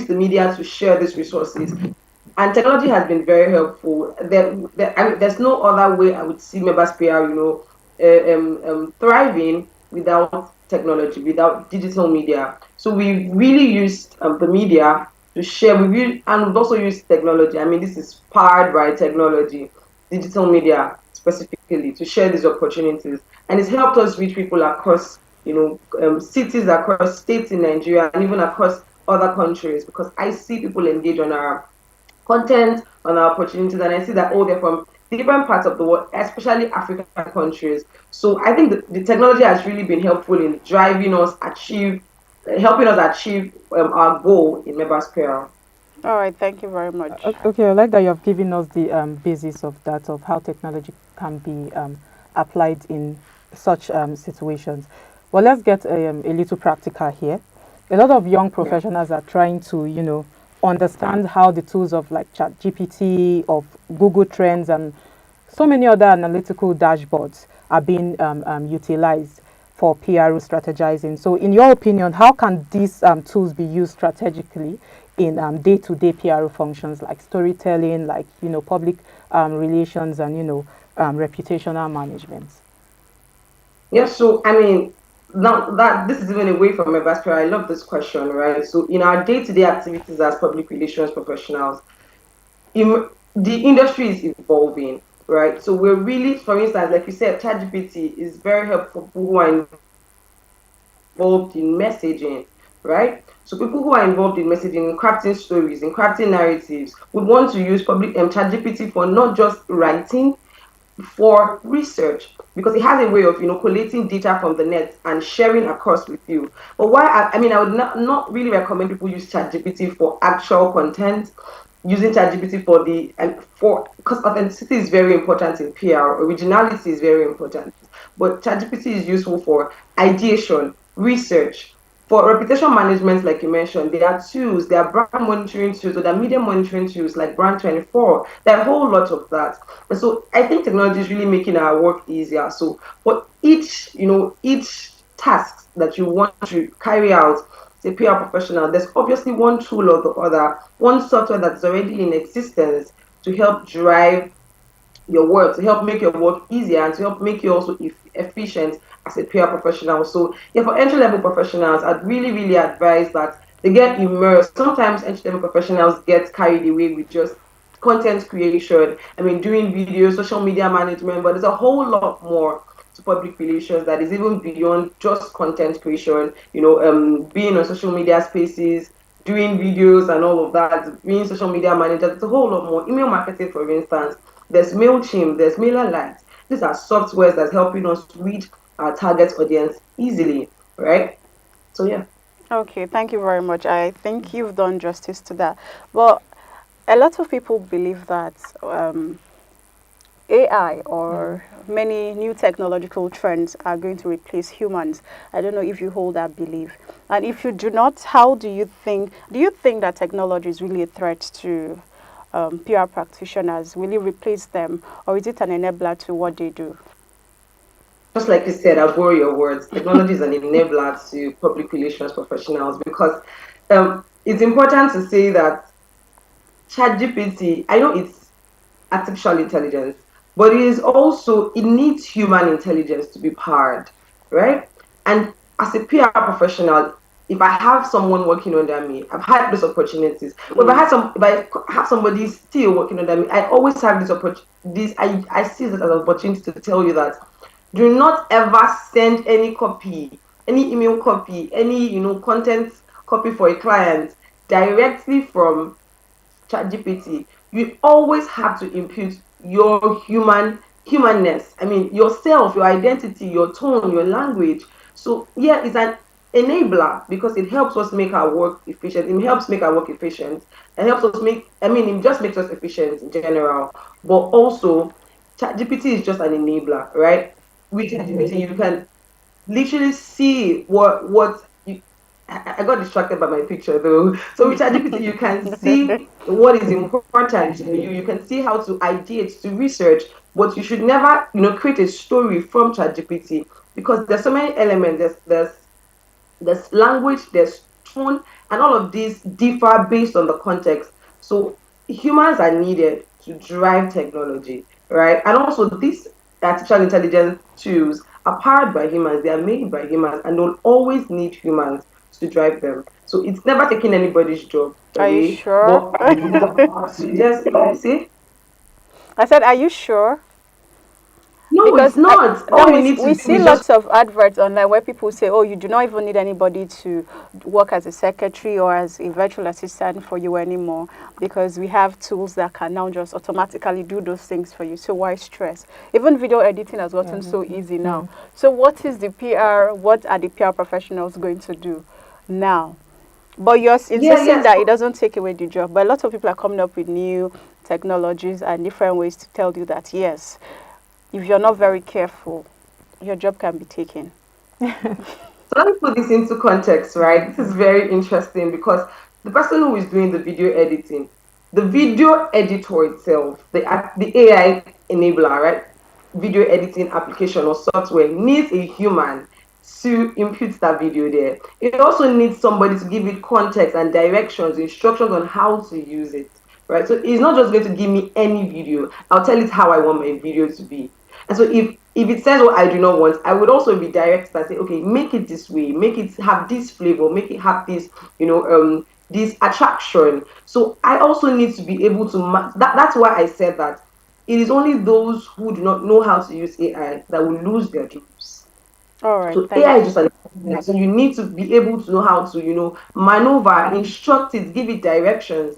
use the media to share these resources. And technology has been very helpful. I mean, there's no other way I would see Mebasphere, thriving without technology, without digital media. So we really used the media to share. And we've also used technology. I mean, this is powered by technology, digital media specifically, to share these opportunities. And it's helped us reach people across, cities, across states in Nigeria, and even across other countries, because I see people engage on our content, on our opportunities, and I see that they're from different parts of the world, especially African countries. So I think the technology has really been helpful in helping us achieve our goal in Mebasphere. All right, thank you very much. Okay, I like that you have given us the basis of that, of how technology can be applied in such situations. Well, let's get a little practical here. A lot of young Yeah. professionals are trying to, understand how the tools of like ChatGPT, of Google Trends, and so many other analytical dashboards are being utilized for PRO strategizing. So, in your opinion, how can these tools be used strategically in day-to-day PRO functions like storytelling, like public relations, and reputational management? Yeah, so I mean, now that this is even away from Mebasphere, I love this question, right? So in our day-to-day activities as public relations professionals, the industry is evolving, right? So we're really, for instance, like you said, ChatGPT is very helpful for people who are involved in messaging, right? So people who are involved in messaging, in crafting stories, in crafting narratives, would want to use public ChatGPT for not just writing, for research, because it has a way of collating data from the net and sharing across with you. But why I mean, I would not really recommend people use ChatGPT for actual content. Using ChatGPT for the and for because authenticity is very important in PR, originality is very important. But ChatGPT is useful for ideation, research, for reputation management, like you mentioned. There are tools, there are brand monitoring tools, or there are media monitoring tools like Brand 24. There are a whole lot of that. And so I think technology is really making our work easier. So for each task that you want to carry out as a PR professional, there's obviously one tool or the other, one software that's already in existence to help drive your work, to help make your work easier, and to help make you also efficient as a PR professional. So yeah, for entry level professionals, I'd really, really advise that they get immersed. Sometimes entry level professionals get carried away with just content creation. I mean, doing videos, social media management, but there's a whole lot more to public relations that is even beyond just content creation. Being on social media spaces, doing videos and all of that, being social media manager. There's a whole lot more. Email marketing, for instance, there's MailChimp, there's MailerLite. These are softwares that's helping us reach our target audience easily, right? So yeah. Okay, thank you very much. I think you've done justice to that. Well, a lot of people believe that AI or many new technological trends are going to replace humans. I don't know if you hold that belief. And if you do not, how do you think that technology is really a threat to PR practitioners? Will it replace them, or is it an enabler to what they do? Just like you said, I'll borrow your words. Technology is an enabler to public relations professionals, because it's important to say that ChatGPT, I know it's artificial intelligence, but it needs human intelligence to be powered, right? And as a PR professional, if I have someone working under me, I've had those opportunities. But Mm. if I have somebody still working under me, I always have this opportunity. I see this as an opportunity to tell you that do not ever send any copy, any email copy, any content copy for a client directly from ChatGPT. You always have to impute your humanness. I mean, yourself, your identity, your tone, your language. So yeah, it's an enabler because it helps us make our work efficient. It helps make our work efficient. It helps us make. I mean, it just makes us efficient in general. But also, ChatGPT is just an enabler, right? With ChatGPT, you can literally see what you. I got distracted by my picture though. So with ChatGPT, you can see what is important to you. You can see how to ideate, to research, but you should never, create a story from ChatGPT because there's so many elements. There's language, there's tone, and all of these differ based on the context. So humans are needed to drive technology, right? And also these artificial intelligence tools are powered by humans, they are made by humans, and they'll always need humans to drive them. So it's never taking anybody's job Are you away. sure? But just say, I said, are you sure? no, it's Because I not. All then we need we to do see is just lots of adverts online where people say, oh, you do not even need anybody to work as a secretary or as a virtual assistant for you anymore, because we have tools that can now just automatically do those things for you. So why stress? Even video editing has Yeah, gotten so definitely. easy now. Mm. So what is the PR? What are the PR professionals going to do now? But you're yeah, insisting yes. that it doesn't take away the job. But a lot of people are coming up with new technologies and different ways to tell you that yes, if you're not very careful, your job can be taken. So let me put this into context, right? This is very interesting because the person who is doing the video editing, the video editor itself, the AI enabler, right? Video editing application or software needs a human to input that video there. It also needs somebody to give it context and directions, instructions on how to use it, right? So it's not just going to give me any video. I'll tell it how I want my video to be. And so if it says what I do not want, I would also be direct and say, okay, make it this way, make it have this flavor, make it have this, this attraction. So I also need to be able to that's why I said that it is only those who do not know how to use AI that will lose their jobs. All right, So AI is thank just an so you need to be able to know how to, maneuver, instruct it, give it directions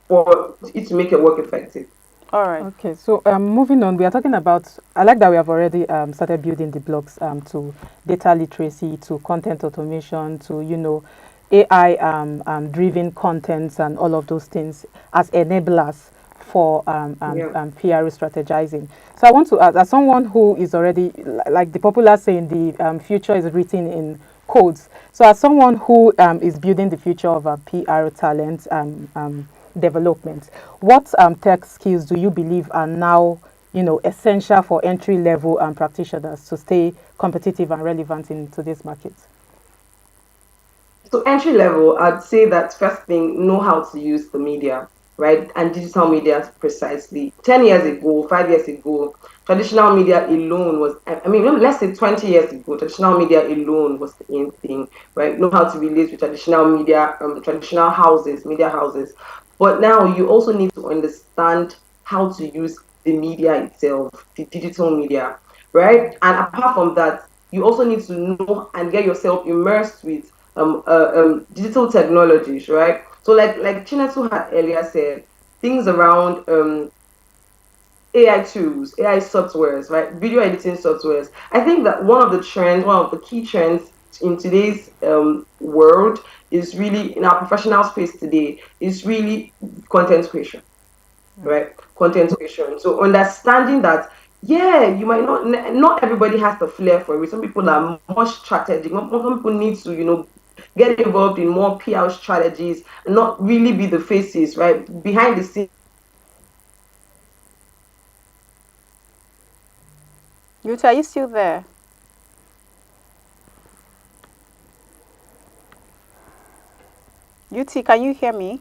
for it to make your work effective. all right. Okay, so moving on, we are talking about. I like that we have already started building the blocks to data literacy, to content automation, to AI driven contents and all of those things as enablers for Yeah. PR strategizing. So I want to ask, as someone who is already like the popular saying, the future is written in codes. So as someone who is building the future of a PR talent development, what tech skills do you believe are now essential for entry level practitioners to stay competitive and relevant in today's market? So entry level, I'd say that first thing, know how to use the media, right? And digital media precisely. 10 years ago, 5 years ago, traditional media alone was, I mean, let's say 20 years ago, traditional media alone was the in thing, right? Know how to relate with traditional media, traditional houses, media houses. But now you also need to understand how to use the media itself, the digital media, right? And apart from that, you also need to know and get yourself immersed with digital technologies, right? So like Chinesu had earlier said, things around AI tools, AI softwares, right? Video editing softwares. I think that one of the key trends in today's world is really in our professional space today is really content creation, right? Content creation. So understanding that, yeah, you might not everybody has the flair for it. Some people are more strategic. Some people need to, get involved in more PR strategies and not really be the faces, right? Behind the scenes. Yuta, are you still there? Yuti, can you hear me?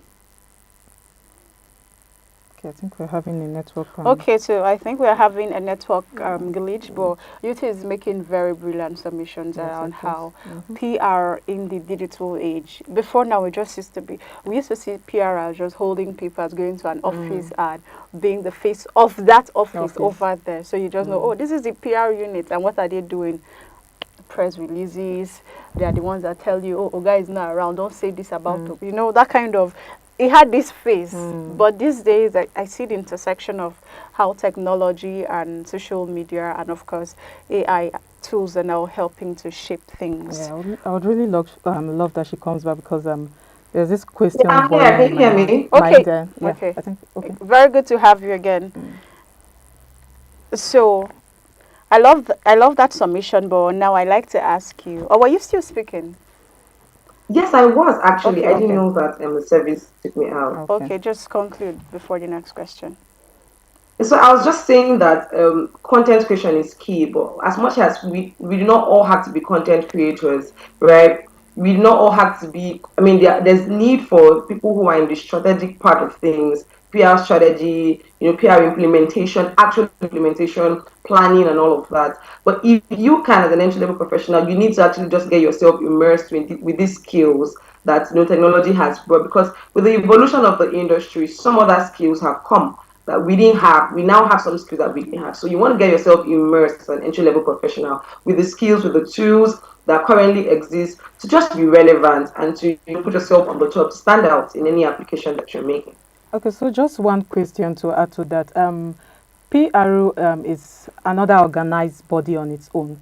Okay, I think we're having a network. Okay, so I think we're having a network glitch, but Yuti is making very brilliant submissions Yes, around it is. how PR in the digital age. Before now, we used to see PR as just holding papers, going to an office and being the face of that office Office. over there. So you just know, oh, this is the PR unit, and what are they doing? Press releases. They are the ones that tell you, oh, Oga is not around. Don't say this about him. You know, that kind of. It had this face, but these days I see the intersection of how technology and social media and of course AI tools are now helping to shape things. Yeah, I would really love that she comes back because there's this Yeah, question I'm here. boiling Can in you my hear mind. me? Okay, Yeah, okay. I think okay. Very good to have you again. So I love that submission, but now I like to ask you. Or were you still speaking? Yes, I was actually. Okay, I didn't okay. know that the service took me out. Okay. Okay, just conclude before the next question. So I was just saying that content creation is key, but as much as we do not all have to be content creators, right? we not all have to be, I mean, there's need for people who are in the strategic part of things, PR strategy, PR implementation, actual implementation, planning, and all of that. But if you can, as an entry level professional, you need to actually just get yourself immersed with these skills that technology has brought. Because with the evolution of the industry, some other skills have come that we didn't have. We now have some skills that we didn't have. So you want to get yourself immersed as an entry level professional with the skills, with the tools that currently exist to just be relevant and to put yourself on the top, to stand out in any application that you're making. Okay, so just one question to add to that. PRO is another organized body on its own,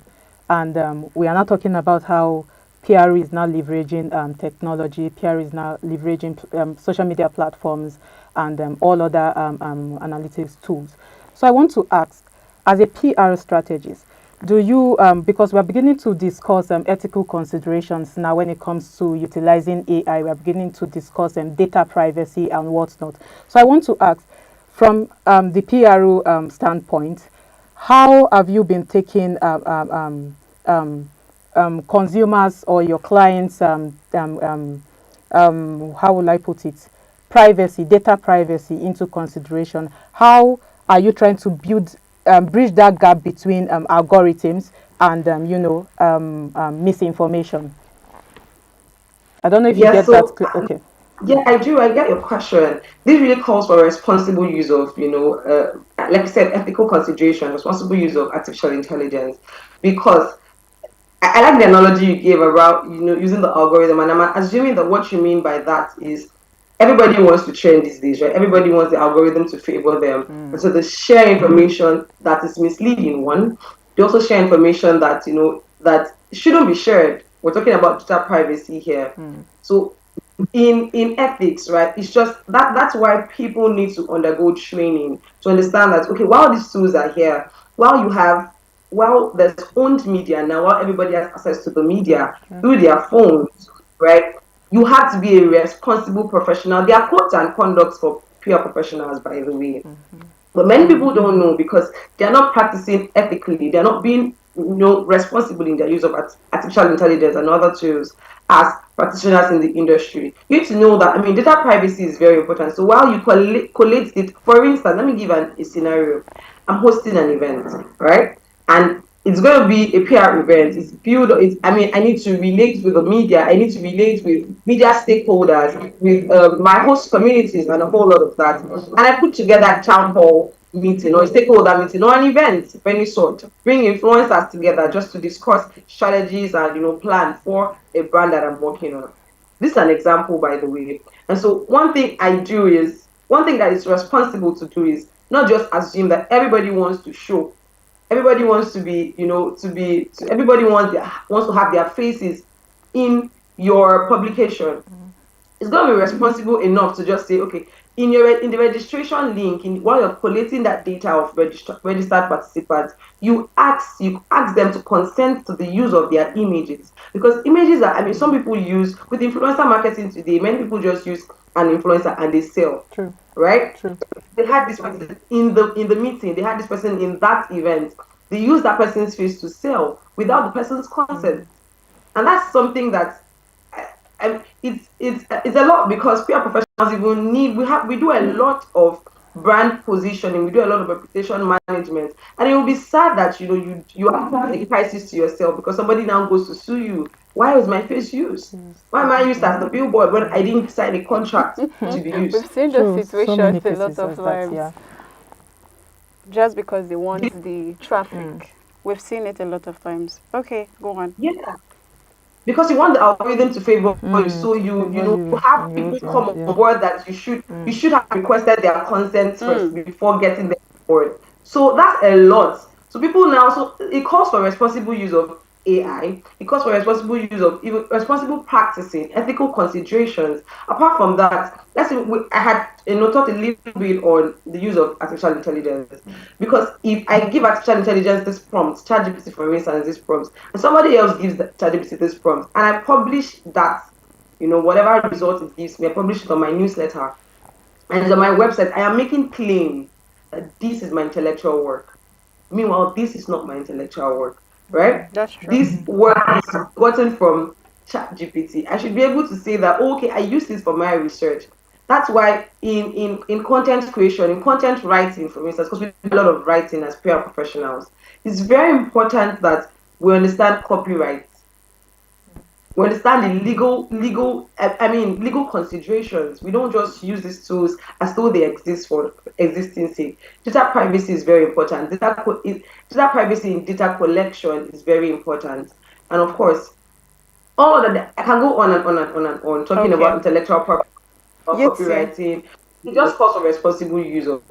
and we are not talking about how PRO is now leveraging technology. PRO is now leveraging social media platforms and all other analytics tools. So I want to ask, as a PR strategist, do you, because we're beginning to discuss ethical considerations now when it comes to utilizing AI, we're beginning to discuss data privacy and whatnot. So I want to ask, from the PRO standpoint, how have you been taking consumers or your clients, how will I put it, privacy, data privacy into consideration? How are you trying to bridge that gap between algorithms and, misinformation? I don't know if you Yeah, get that. so Okay. yeah, I do. I get your question. This really calls for responsible use of, like I said, ethical consideration, responsible use of artificial intelligence, because I like the analogy you gave about using the algorithm, and I'm assuming that what you mean by that is everybody wants to trend these days, right? Everybody wants the algorithm to favor them, and so they share information that is misleading. One, they also share information that that shouldn't be shared. We're talking about data privacy here, so in ethics, right? It's just that's why people need to undergo training to understand that, okay, while these tools are here, while you have while there's owned media now, while everybody has access to the media through their phones, right? You have to be a responsible professional. There are codes and conducts for PR professionals, by the way. But many people don't know because they're not practicing ethically. They're not being, responsible in their use of artificial intelligence and other tools as practitioners in the industry. You need to know that, I mean, data privacy is very important. So while you collate it, for instance, let me give a scenario. I'm hosting an event, right? And it's going to be a PR event. It's built. I mean, I need to relate with the media. I need to relate with media stakeholders, with my host communities, and a whole lot of that. And I put together a town hall meeting or a stakeholder meeting or an event of any sort. Bring influencers together just to discuss strategies and plan for a brand that I'm working on. This is an example, by the way. And so one thing that is responsible to do is not just assume that everybody wants to show, everybody wants to be, everybody wants to have their faces in your publication. It's going to be responsible enough to just say, okay, in the registration link, while you're collating that data of registered participants, you ask them to consent to the use of their images, because images are, I mean, some people use with influencer marketing today. Many people just use an influencer and they sell, True. right? True. They had this person in the meeting. They had this person in that event. They used that person's face to sell without the person's consent, and that's something that it's a lot, because PR professionals even need we do a lot of brand positioning, we do a lot of reputation management, and it will be sad that you have to take crisis to yourself because somebody now goes to sue you. Why was my face used? Yes, Why am I used exactly. as the billboard when I didn't sign a contract to be We've used? seen those True. So situations many a lot cases of as that. times Yeah. just because they want the traffic. We've seen it a lot of times. Okay, go on. Yeah, because you want the algorithm to favor you, so To favor you you have in your people audience. come Yeah. on board that you should have requested their consent first Mm. before getting them on board. So that's a lot. So people now, so it calls for responsible use of AI. It calls for responsible use of even responsible practicing, ethical considerations. Apart from that, let's say I had thought a little bit on the use of artificial intelligence, because if I give artificial intelligence this prompt, ChatGPT for instance, this prompt, and somebody else gives the ChatGPT this prompt, and I publish that, whatever result it gives me, I publish it on my newsletter and it's on my website, I am making claim that this is my intellectual work. Meanwhile, this is not my intellectual work, right? That's true. This work is gotten from chat GPT. I should be able to say that, oh, okay, I use this for my research. That's why in content creation, in content writing, for instance, because we do a lot of writing as PR professionals, it's very important that we understand copyright. We understand the legal considerations. We don't just use these tools as though they exist for existing sake. Data privacy is very important. Data privacy in data collection is very important. And of course, all of that, I can go on and on and on and on talking about Okay. intellectual property or You too. copywriting. It just calls for responsible use of,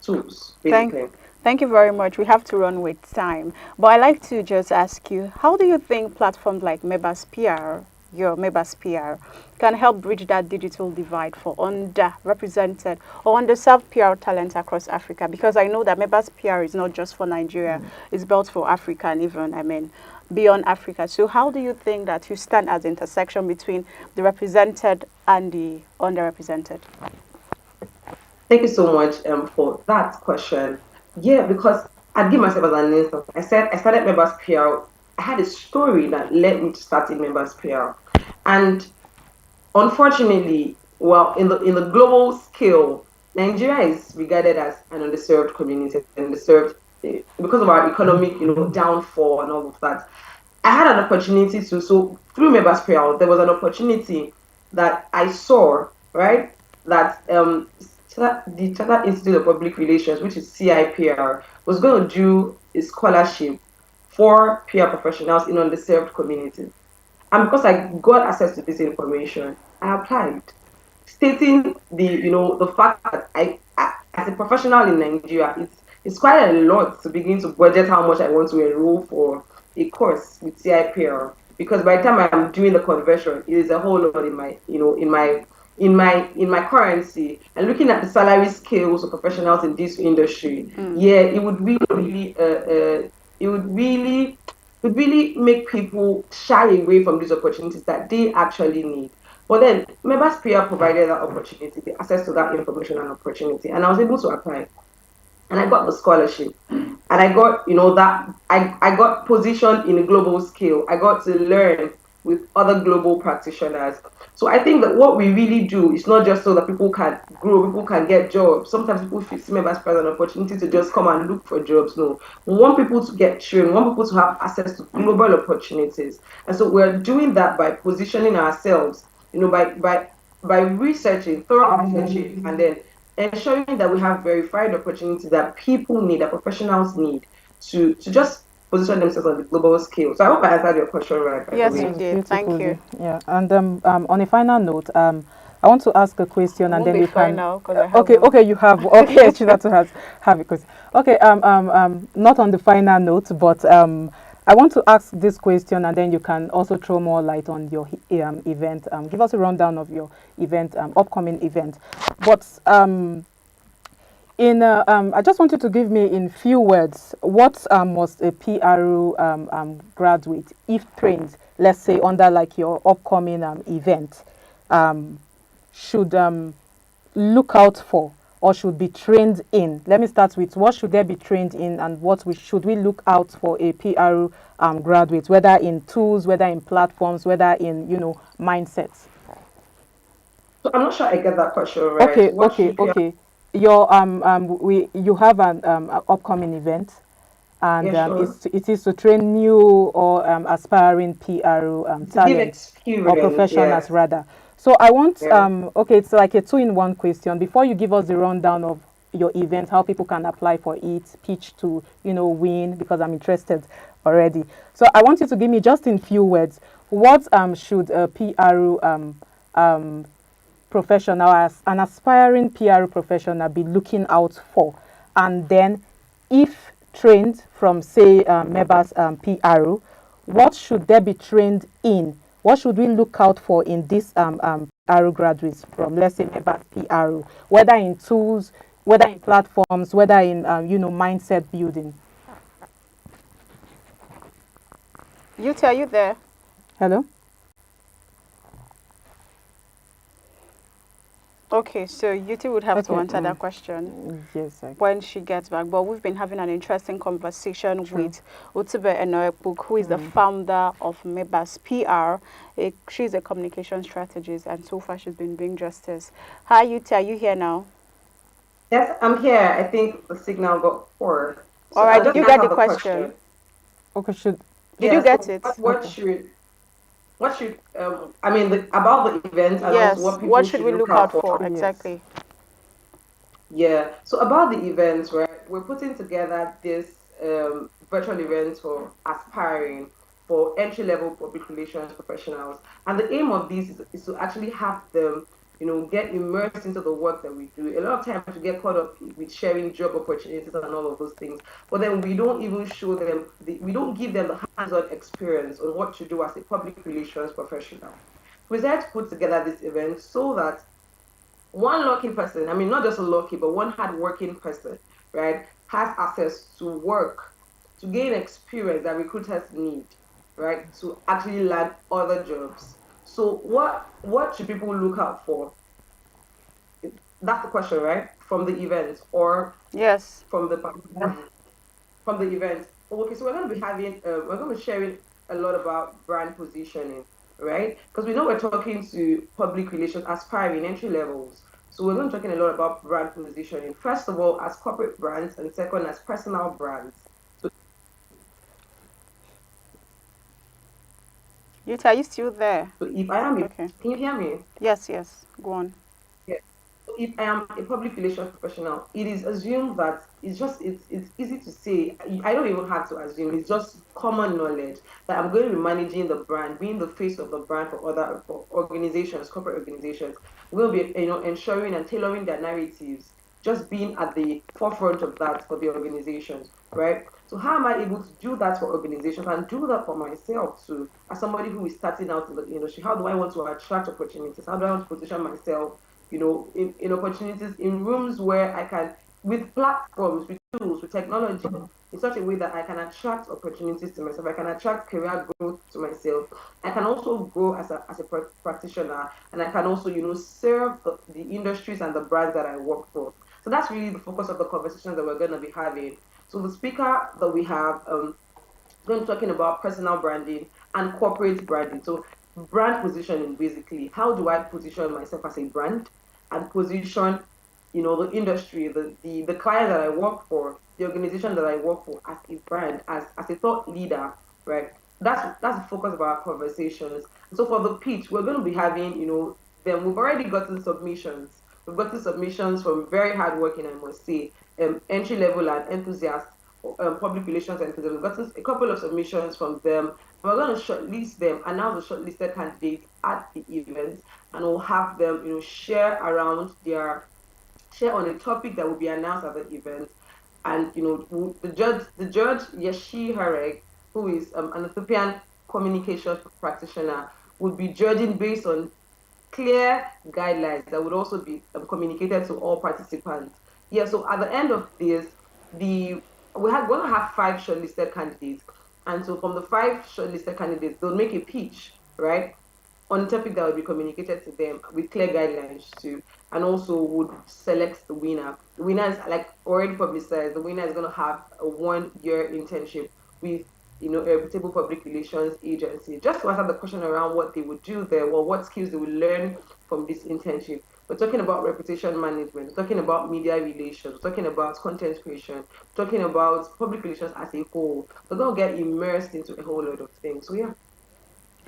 tools, Thank, basically. thank you very much. We have to run with time. But I like to just ask you, how do you think platforms like Members PR, your Members PR, can help bridge that digital divide for underrepresented or underserved PR talent across Africa? Because I know that Members PR is not just for Nigeria, it's built for Africa and even, beyond Africa. So how do you think that you stand as intersection between the represented and the underrepresented? Thank you so much for that question. Yeah, because I'd give myself as an instance. I started Members PR. I had a story that led me to starting Members PR. And unfortunately, well, in the global scale, Nigeria is regarded as an underserved community, underserved because of our economic, downfall and all of that. I had an opportunity to, so through Members PR, there was an opportunity that I saw, right? That the Chartered Institute of Public Relations, which is CIPR, was going to do a scholarship for PR professionals in underserved communities. And because I got access to this information, I applied, stating the fact that as a professional in Nigeria, it's quite a lot to begin to budget how much I want to enroll for a course with CIPR. Because by the time I'm doing the conversion, it is a whole lot in my in my currency. And looking at the salary scales of professionals in this industry, Mm. yeah, it would really make people shy away from these opportunities that they actually need. But then Members PR provided that opportunity, the access to that information and opportunity, and I was able to apply and I got the scholarship. And I got, that I got positioned in a global scale. I got to learn with other global practitioners. So I think that what we really do is not just so that people can grow, people can get jobs. Sometimes people see members as an opportunity to just come and look for jobs. No, we want people to get trained, we want people to have access to global opportunities. And so we're doing that by positioning ourselves, by researching, thorough researching, and then ensuring that we have verified opportunities that people need, that professionals need to just position themselves on the global scale. So I hope I answered your question right, by the Yes, That you way. was did. Thank you. beautifully, yeah. And on a final note, I want to ask a It question, and won't then be you can. final because I have Okay, one. okay, you have. Okay, Chinatu has have a question. Okay, not on the final note, but I want to ask this question, and then you can also throw more light on your event. Give us a rundown of your event, upcoming event. But I just want you to give me in few words what must a PRO graduate, if trained, let's say under like your upcoming event, um, should look out for or should be trained in. Let me start with what should they be trained in and what should we look out for a PRO graduate, whether in tools, whether in platforms, whether in mindsets. So I'm not sure I get that question right. Okay, What okay, should PR? okay. Your we you have an upcoming event, and Yeah, sure. it is to train new or aspiring PRO To give talents or experience, professionals yes. rather. So I want Yeah. okay, it's like a two-in-one question. Before you give us the rundown of your event, how people can apply for it, pitch to win, because I'm interested already. So I want you to give me just in few words what should a PRO um professional, as an aspiring PR professional, be looking out for? And then, if trained from, say, members PRO, what should they be trained in? What should we look out for in this PRO graduates from, let's say, members PRO, whether in tools, whether in platforms, whether in, mindset building? Are you there? Hello? Okay, so Yuti would have to Okay. answer that question Yes, when she gets back. But we've been having an interesting conversation true. with Utube Enoekbuk, who is the founder of Mebas PR. She's a communication strategist, and so far she's been doing justice. Hi, Yuti, are you here now? Yes, I'm here. I think the signal got poor. All So right, I'll did just you get answer the the question? question. Okay, should Did you Yeah, get so it? okay. what should I mean about the event and also Yes. what What people should should we look look out out for. for? Yes. Exactly. Yeah. So about the events, right? We're putting together this virtual event for aspiring for entry level public relations professionals, and the aim of this is to actually have them, get immersed into the work that we do. A lot of times we get caught up with sharing job opportunities and all of those things, but then we don't even show them, we don't give them the hands-on experience on what to do as a public relations professional. We decided to put together this event so that one lucky person, I mean, not just a lucky, but one hardworking person, right, has access to work, to gain experience that recruiters need, right, to actually land other jobs. So what should people look out for? That's the question, right? From the event or Yes. from the from the event. Okay, so we're going to be sharing a lot about brand positioning, right? Because we know we're talking to public relations aspiring entry levels. So we're going to be talking a lot about brand positioning. First of all, as corporate brands, and second, as personal brands. So Yuti, are you still there? if I am, Okay. can you hear me? Yes, yes. Go on. Yeah. So if I am a public relations professional, it is assumed that it's easy to say. I don't even have to assume. It's just common knowledge that I'm going to be managing the brand, being the face of the brand for other for organizations, corporate organizations. We'll be ensuring and tailoring their narratives, just being at the forefront of that for the organizations, right? So how am I able to do that for organizations and do that for myself too, as somebody who is starting out in the industry? How do I want to attract opportunities? How do I want to position myself, in opportunities, in rooms where I can, with platforms, with tools, with technology, in such a way that I can attract opportunities to myself, I can attract career growth to myself. I can also grow as a practitioner, and I can also, serve the industries and the brands that I work for. So that's really the focus of the conversations that we're going to be having. So the speaker that we have, going to be talking about personal branding and corporate branding. So brand positioning, basically, how do I position myself as a brand and position, the industry, the client that I work for, the organization that I work for as a brand, as a thought leader, right? That's the focus of our conversations. So for the pitch, we're going to be having, then we've already gotten submissions. We've gotten submissions from very hardworking, I must say, entry level and enthusiasts, public relations enthusiasts. We've gotten a couple of submissions from them. We're going to shortlist them, announce the shortlisted candidates at the event, and we'll have them, share on a topic that will be announced at the event. And the judge Yeshi Hareg, who is an Ethiopian communications practitioner, would be judging based on clear guidelines that would also be communicated to all participants. Yeah, so at the end of this, the we're going to have five shortlisted candidates. And so from the five shortlisted candidates, they'll make a pitch, right? On topic that will be communicated to them with clear guidelines too, and also would select the winner. The winner is like already publicized. The winner is going to have a 1 year internship with a reputable public relations agency. Just to answer the question around what they would do there, well, what skills they will learn from this internship. We're talking about reputation management, we're talking about media relations, we're talking about content creation, we're talking about public relations as a whole. They're going to get immersed into a whole lot of things. So yeah.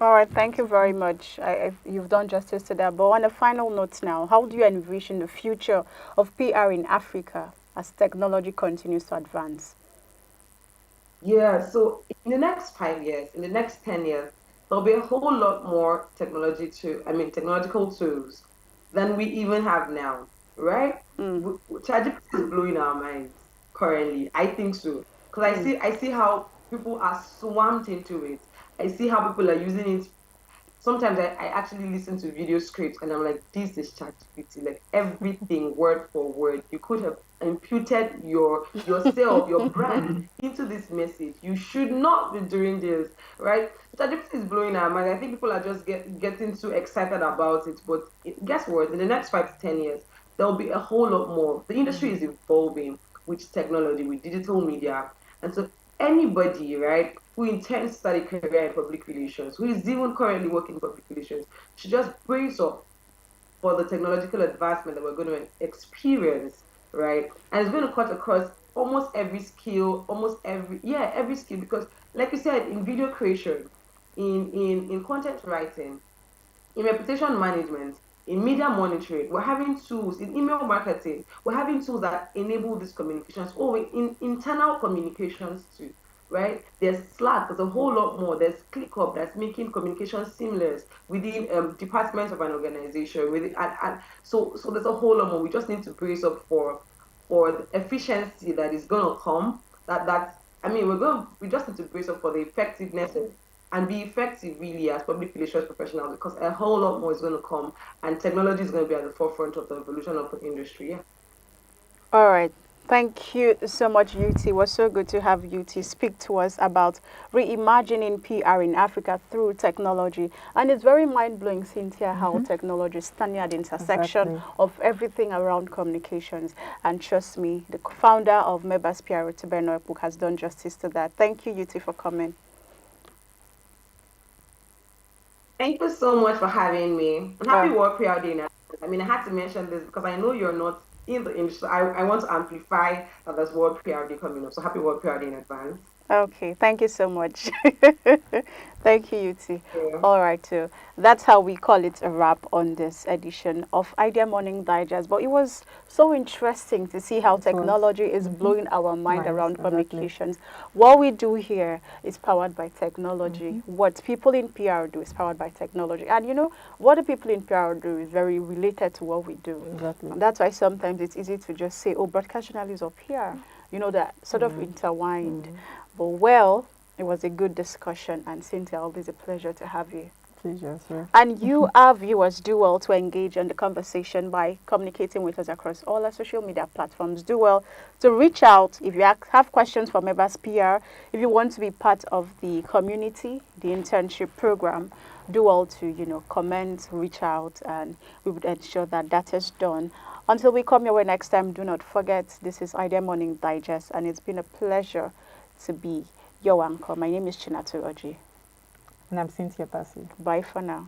All right, thank you very much. You've done justice to that. But on a final note now, how do you envision the future of PR in Africa as technology continues to advance? Yeah, so in the next 5 years, in the next 10 years, there'll be a whole lot more technological tools than we even have now, right? Mm, ChatGPT is blowing our minds currently. I think so. Because I see how people are swamped into it. I see how people are using it sometimes I actually listen to video scripts and I'm like, this is ChatGPT, like everything word for word. You could have imputed yourself, your brand into this message. You should not be doing this, right? ChatGPT is blowing our mind. I think people are just getting too excited about it. But guess what? In the next 5 to 10 years, there'll be a whole lot more. The industry is evolving with technology, with digital media. And so anybody, right, who intends to start a career in public relations, who is even currently working in public relations, should just brace up for the technological advancement that we're going to experience, right? And it's going to cut across almost every skill, every skill, because like you said, in video creation, in content writing, in reputation management, in media monitoring, we're having tools in email marketing, we're having tools that enable these communications. Oh, in internal communications too, right? There's Slack, there's a whole lot more. There's ClickUp that's making communication seamless within departments of an organization. So there's a whole lot more. We just need to brace up for the efficiency that is going to come. I mean, we just need to brace up for the effectiveness and be effective really as public relations professionals because a whole lot more is going to come and technology is going to be at the forefront of the evolution of the industry. Yeah. All right. Thank you so much, UT. It was so good to have UT speak to us about reimagining PR in Africa through technology. And it's very mind-blowing, Cynthia, how technology is standing at the intersection Exactly. of everything around communications. And trust me, the founder of Mebas PR, Tibeno book, has done justice to that. Thank you, UT, for coming. Thank you so much for having me. And happy Uh, World PR Day. Now. I mean, I had to mention this because I know you're not in the industry. I want to amplify that there's World PR Day coming up. So happy World PR Day in advance. Okay, thank you so much. Thank you, Yuti. Yeah. All right, too. That's how we call it a wrap on this edition of Idea Morning Digest. But it was so interesting to see how It was. technology is blowing our mind Minds, around exactly. communications. What we do here is powered by technology. What people in PR do is powered by technology. And you know, what the people in PR do is very related to what we do. Exactly. And that's why sometimes it's easy to just say, oh, broadcast journalism or PR. You know, that sort of intertwined. But well, it was a good discussion, and Cynthia, always a pleasure to have you. Pleasure, sir. And you, our viewers, do well to engage in the conversation by communicating with us across all our social media platforms. Do well to reach out if you have questions for Mebas PR, if you want to be part of the community, the internship program. Do well to, you know, comment, reach out, and we would ensure that that is done. Until we come your way next time, do not forget, this is Idea Morning Digest, and it's been a pleasure to be your anchor. My name is Chinatu Oji. And I'm Cynthia Passy. Bye for now.